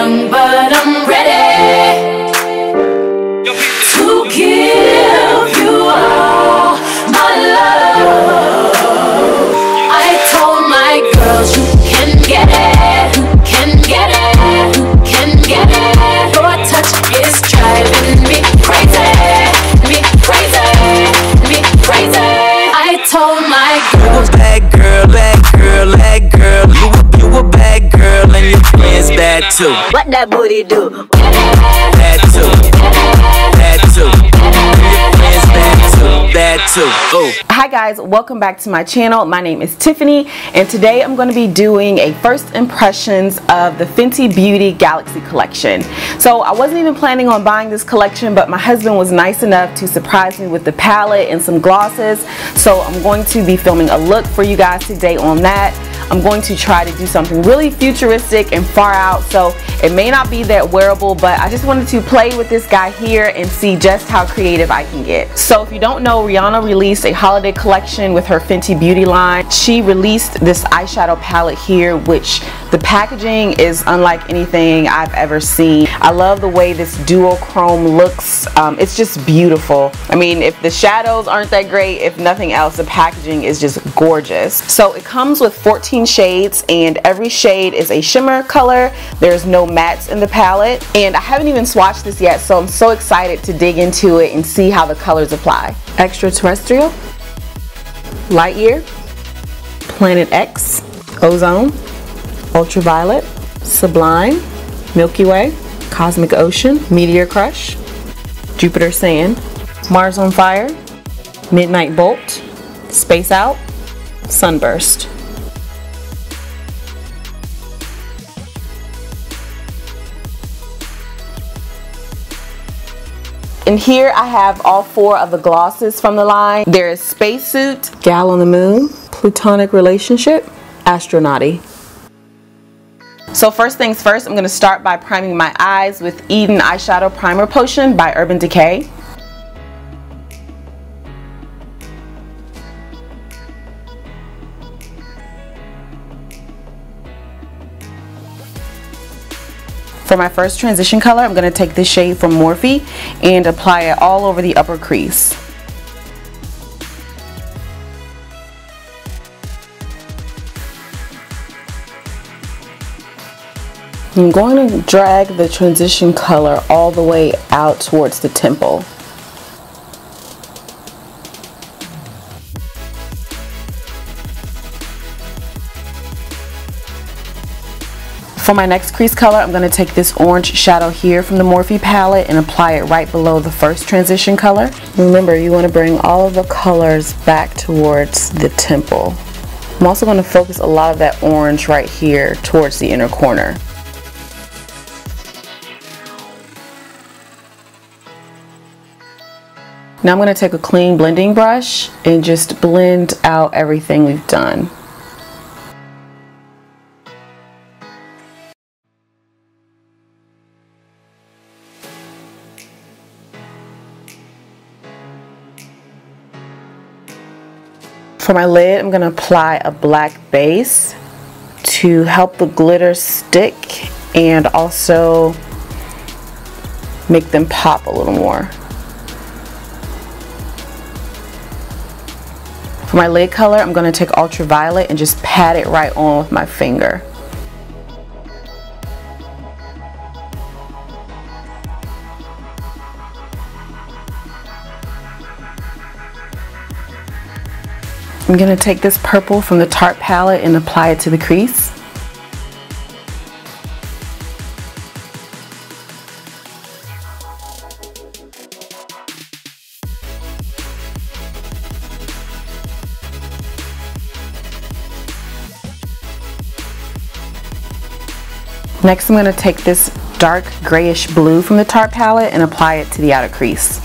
young, but I'm ready to give you all my love. I told my girls you can get it, you can get it, you can get it. Your touch is driving me crazy, me crazy, me crazy. I told my girls, you a bad girl, bad girl, bad girl. You a bad girl and your friends bad too. What that booty do? Bad too, bad too. Your friends bad too, bad too. Ooh. Hi guys, welcome back to my channel. My name is Tiffany and today I'm going to be doing a first impressions of the Fenty Beauty Galaxy collection. So I wasn't even planning on buying this collection, but my husband was nice enough to surprise me with the palette and some glosses. So I'm going to be filming a look for you guys today on that. I'm going to try to do something really futuristic and far out, so it may not be that wearable, but I just wanted to play with this guy here and see just how creative I can get. So if you don't know, Rihanna released a holiday collection with her Fenty Beauty line. She released this eyeshadow palette here, which the packaging is unlike anything I've ever seen. I love the way this duochrome looks. It's just beautiful. I mean, if the shadows aren't that great, if nothing else, the packaging is just gorgeous. So it comes with 14 shades and every shade is a shimmer color. There's no mattes in the palette and I haven't even swatched this yet, so I'm so excited to dig into it and see how the colors apply. Extraterrestrial, Light Year, Planet X, Ozone, Ultraviolet, Sublime, Milky Way, Cosmic Ocean, Meteor Crush, Jupiter Sand, Mars on Fire, Midnight Bolt, Space Out, Sunburst. And here I have all 4 of the glosses from the line. There is Spacesuit, Gal on the Moon, Plutonic Relationship, Astronauty. So first things first, I'm going to start by priming my eyes with Eden Eyeshadow Primer Potion by Urban Decay. For my first transition color, I'm going to take this shade from Morphe and apply it all over the upper crease. I'm going to drag the transition color all the way out towards the temple. For my next crease color, I'm going to take this orange shadow here from the Morphe palette and apply it right below the first transition color. Remember, you want to bring all of the colors back towards the temple. I'm also going to focus a lot of that orange right here towards the inner corner. Now I'm going to take a clean blending brush and just blend out everything we've done. For my lid, I'm going to apply a black base to help the glitter stick and also make them pop a little more. For my lid color, I'm going to take Ultraviolet and just pat it right on with my finger. I'm going to take this purple from the Tarte palette and apply it to the crease. Next, I'm going to take this dark grayish blue from the Tarte palette and apply it to the outer crease.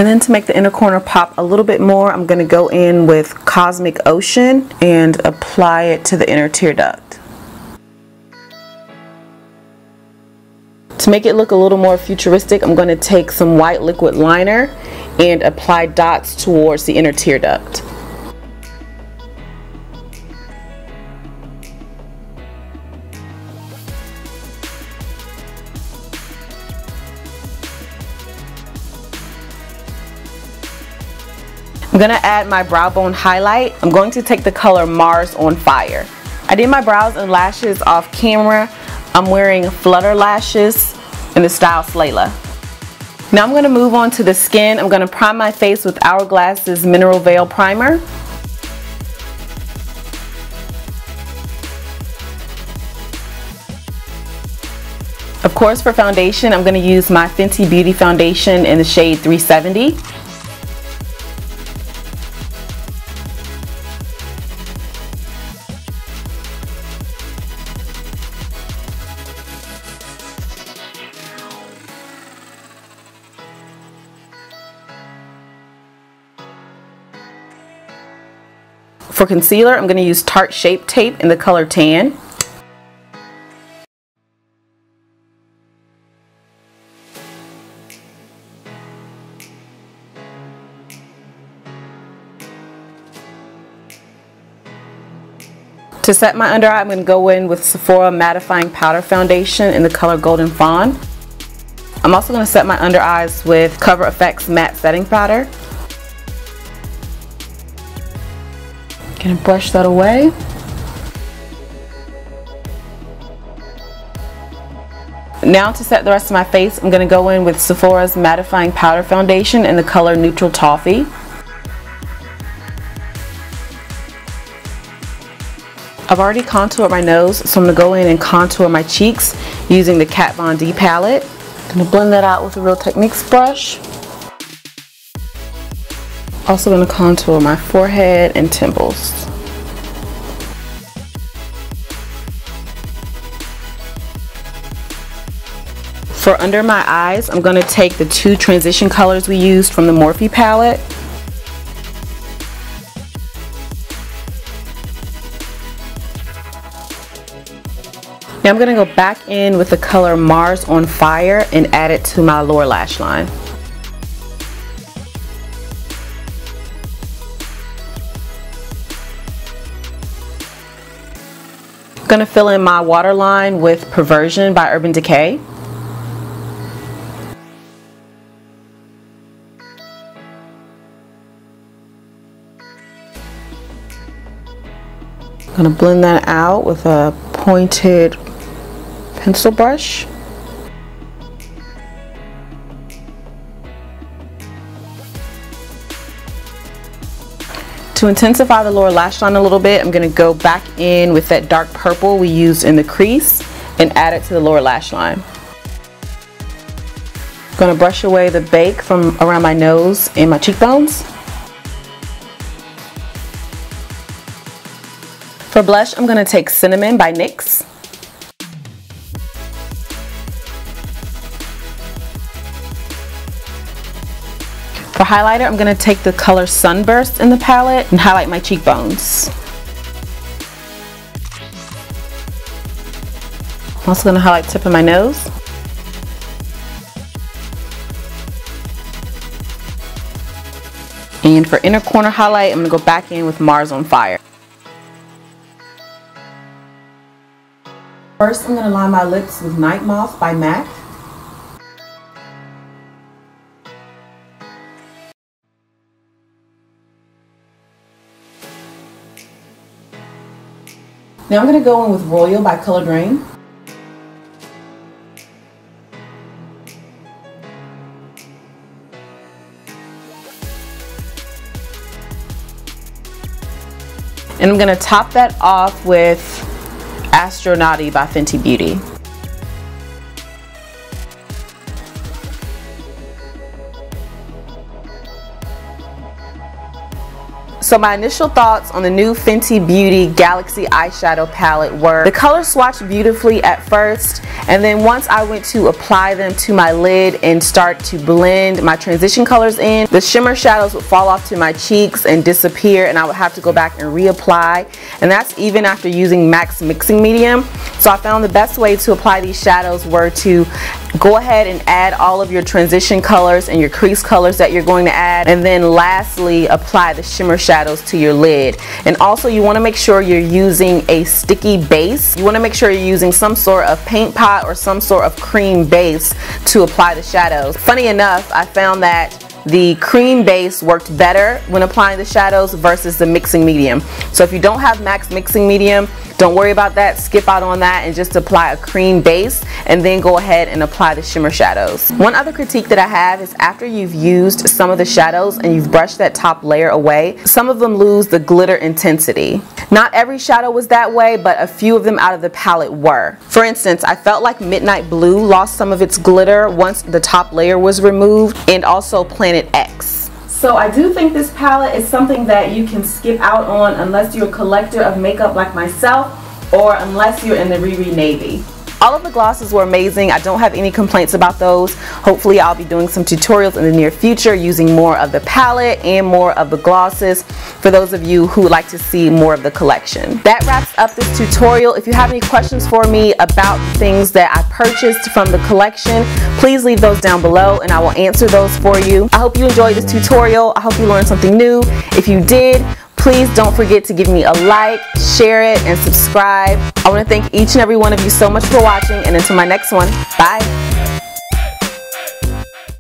And then to make the inner corner pop a little bit more, I'm going to go in with Cosmic Ocean and apply it to the inner tear duct. To make it look a little more futuristic, I'm going to take some white liquid liner and apply dots towards the inner tear duct. I'm going to add my brow bone highlight. I'm going to take the color Mars on Fire. I did my brows and lashes off camera. I'm wearing flutter lashes in the style Slayla. Now I'm going to move on to the skin. I'm going to prime my face with Hourglass's Mineral Veil Primer. Of course, for foundation, I'm going to use my Fenty Beauty foundation in the shade 370. For concealer, I'm going to use Tarte Shape Tape in the color Tan. To set my under eye, I'm going to go in with Sephora Mattifying Powder Foundation in the color Golden Fawn. I'm also going to set my under eyes with Cover FX Matte Setting Powder. Gonna brush that away. Now to set the rest of my face, I'm gonna go in with Sephora's Mattifying Powder Foundation in the color Neutral Toffee. I've already contoured my nose, so I'm gonna go in and contour my cheeks using the Kat Von D palette. I'm gonna blend that out with a Real Techniques brush. Also going to contour my forehead and temples. For under my eyes, I'm going to take the two transition colors we used from the Morphe palette. Now I'm going to go back in with the color Mars on Fire and add it to my lower lash line. I'm going to fill in my waterline with Perversion by Urban Decay. I'm going to blend that out with a pointed pencil brush. To intensify the lower lash line a little bit, I'm going to go back in with that dark purple we used in the crease and add it to the lower lash line. I'm going to brush away the bake from around my nose and my cheekbones. For blush, I'm going to take Cinnamon by NYX. For highlighter, I'm going to take the color Sunburst in the palette and highlight my cheekbones. I'm also going to highlight the tip of my nose. And for inner corner highlight, I'm going to go back in with Mars on Fire. First, I'm going to line my lips with Night Moth by MAC. Now I'm going to go in with Royal by Color Drain. And I'm going to top that off with Astronauty by Fenty Beauty. So my initial thoughts on the new Fenty Beauty Galaxy eyeshadow palette were the colors swatched beautifully at first, and then once I went to apply them to my lid and start to blend my transition colors in, the shimmer shadows would fall off to my cheeks and disappear, and I would have to go back and reapply, and that's even after using MAC's mixing medium. So I found the best way to apply these shadows were to go ahead and add all of your transition colors and your crease colors that you're going to add, and then lastly apply the shimmer shadows to your lid. And also you want to make sure you're using a sticky base. You want to make sure you're using some sort of paint pot or some sort of cream base to apply the shadows. Funny enough, I found that the cream base worked better when applying the shadows versus the mixing medium. So if you don't have MAC's mixing medium, don't worry about that, skip out on that and just apply a cream base and then go ahead and apply the shimmer shadows. One other critique that I have is after you've used some of the shadows and you've brushed that top layer away, some of them lose the glitter intensity. Not every shadow was that way, but a few of them out of the palette were. For instance, I felt like Midnight Blue lost some of its glitter once the top layer was removed, and also Planet X. So I do think this palette is something that you can skip out on unless you're a collector of makeup like myself, or unless you're in the Riri Navy. All of the glosses were amazing. I don't have any complaints about those. Hopefully I'll be doing some tutorials in the near future using more of the palette and more of the glosses for those of you who would like to see more of the collection. That wraps up this tutorial. If you have any questions for me about things that I purchased from the collection, please leave those down below and I will answer those for you. I hope you enjoyed this tutorial. I hope you learned something new. If you did, please don't forget to give me a like, share it, and subscribe. I want to thank each and every one of you so much for watching, and until my next one, bye.